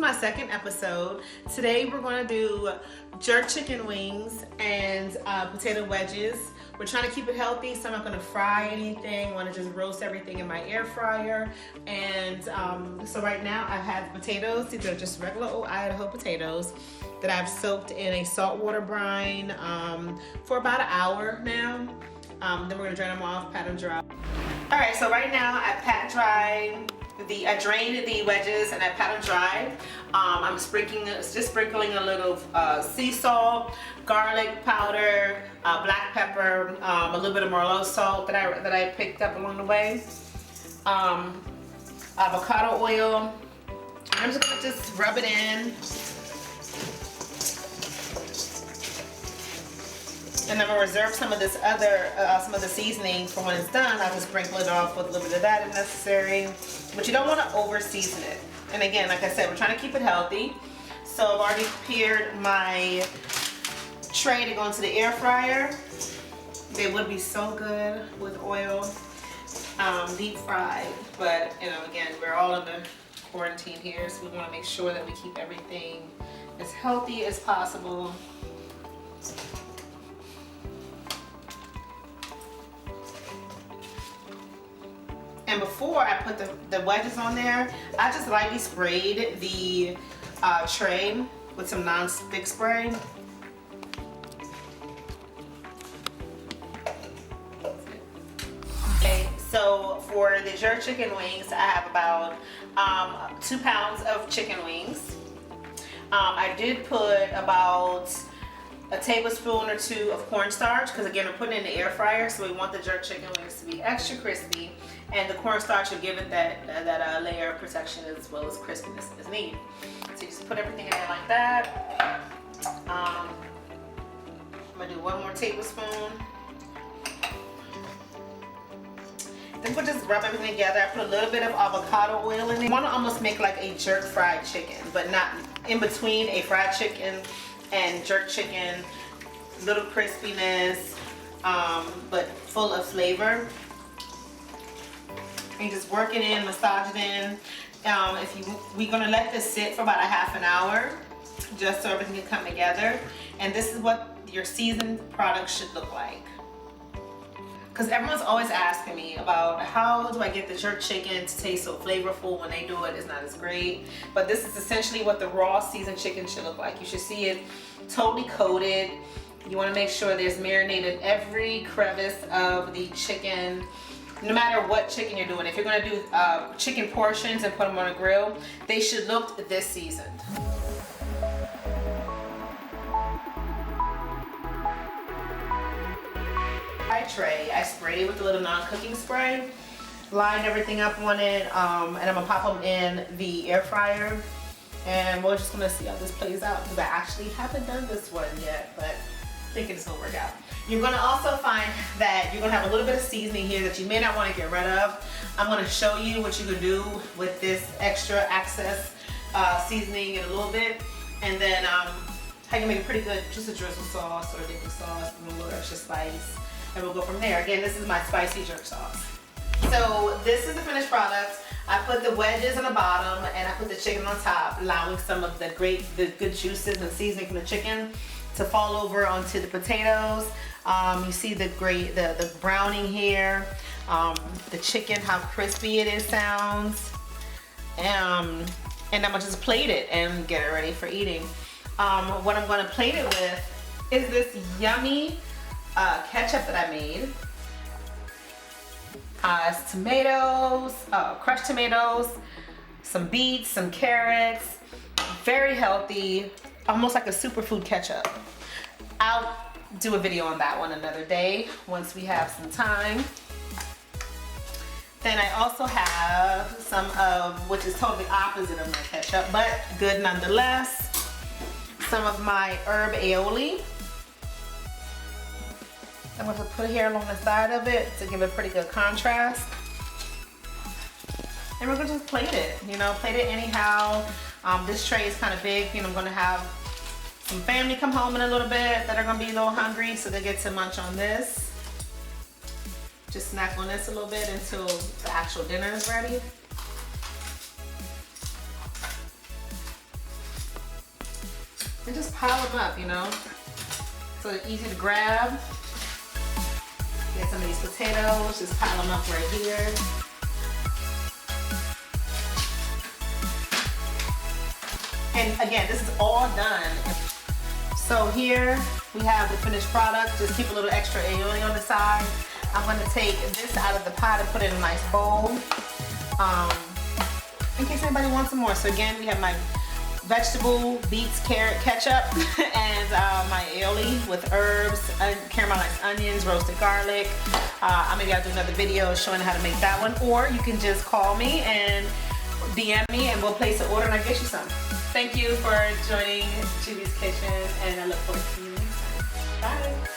my second episode. Today we're going to do jerk chicken wings and potato wedges. We're trying to keep it healthy, so I'm not going to fry anything. I want to just roast everything in my air fryer. And so right now I have potatoes. These are just regular old Idaho potatoes that I've soaked in a saltwater brine for about an hour now. Then we're going to drain them off, pat them dry. All right, so right now I I drained the wedges and I pat them dry. I'm just sprinkling a little sea salt, garlic powder, black pepper, a little bit of Merlot salt that I picked up along the way, avocado oil. I'm just gonna rub it in. And I'm gonna reserve some of this some of the seasoning for when it's done. I'll just sprinkle it off with a little bit of that if necessary. But you don't want to over season it. And again, like I said, we're trying to keep it healthy. So I've already prepared my tray to go into the air fryer. They would be so good with oil, deep fried. But you know, again, we're all in the quarantine here, so we want to make sure that we keep everything as healthy as possible. And before I put the wedges on there, I just lightly sprayed the tray with some non-stick spray. Okay, so for the jerk chicken wings, I have about 2 pounds of chicken wings. I did put about a tablespoon or 2 of cornstarch, because again, we're putting it in the air fryer, so we want the jerk chicken wings to be extra crispy, and the cornstarch will give it that layer of protection as well as crispiness as needed. So you just put everything in there like that. I'm gonna do 1 more tablespoon. Then we'll just rub everything together. I put a little bit of avocado oil in it. I want to almost make like a jerk fried chicken, but not in between a fried chicken and jerk chicken, little crispiness, but full of flavor. And just work it in, massage it in. We're gonna let this sit for about a half an hour, just so everything can come together. And this is what your seasoned product should look like. Because everyone's always asking me about how do I get the jerk chicken to taste so flavorful. When they do it, it's not as great. But this is essentially what the raw seasoned chicken should look like. You should see it totally coated. You want to make sure there's marinated every crevice of the chicken, no matter what chicken you're doing. If you're going to do chicken portions and put them on a grill, they should look this seasoned. Tray, I sprayed it with a little non-cooking spray, lined everything up on it, and I'm gonna pop them in the air fryer, and we're just gonna see how this plays out, because I actually haven't done this one yet, but I think it's gonna work out. You're gonna also find that you're gonna have a little bit of seasoning here that you may not want to get rid of. I'm gonna show you what you can do with this extra excess seasoning in a little bit, and then how you can make it pretty good, just a drizzle sauce or a dipping sauce and a little extra spice. And we'll go from there. Again, this is my spicy jerk sauce. So this is the finished product. I put the wedges on the bottom and I put the chicken on top, allowing some of the good juices and seasoning from the chicken to fall over onto the potatoes. You see the browning here, the chicken, how crispy it sounds. And I'm gonna just plate it and get it ready for eating. What I'm gonna plate it with is this yummy ketchup that I made. It's tomatoes, crushed tomatoes, some beets, some carrots, very healthy, almost like a superfood ketchup. I'll do a video on that one another day once we have some time. Then I also have some of, which is totally opposite of my ketchup, but good nonetheless, some of my herb aioli. I'm going to put here along the side of it to give it pretty good contrast. And we're going to just plate it, plate it anyhow. This tray is kind of big. I'm going to have some family come home in a little bit that are going to be a little hungry, so they get to munch on this. Just snack on this a little bit until the actual dinner is ready. and just pile them up, you know? So they're easy to grab. Get some of these potatoes, just pile them up right here. And again, this is all done. So here we have the finished product. Just keep a little extra aioli on the side. I'm gonna take this out of the pot and put it in a nice bowl. In case anybody wants some more. So again, we have my vegetable, beets, carrot, ketchup, and my aioli with herbs, caramelized onions, roasted garlic. Maybe I'll do another video showing how to make that one, or you can just call me and DM me and we'll place an order and I'll get you some. Thank you for joining Juby's Kitchen, and I look forward to seeing you next time. Bye.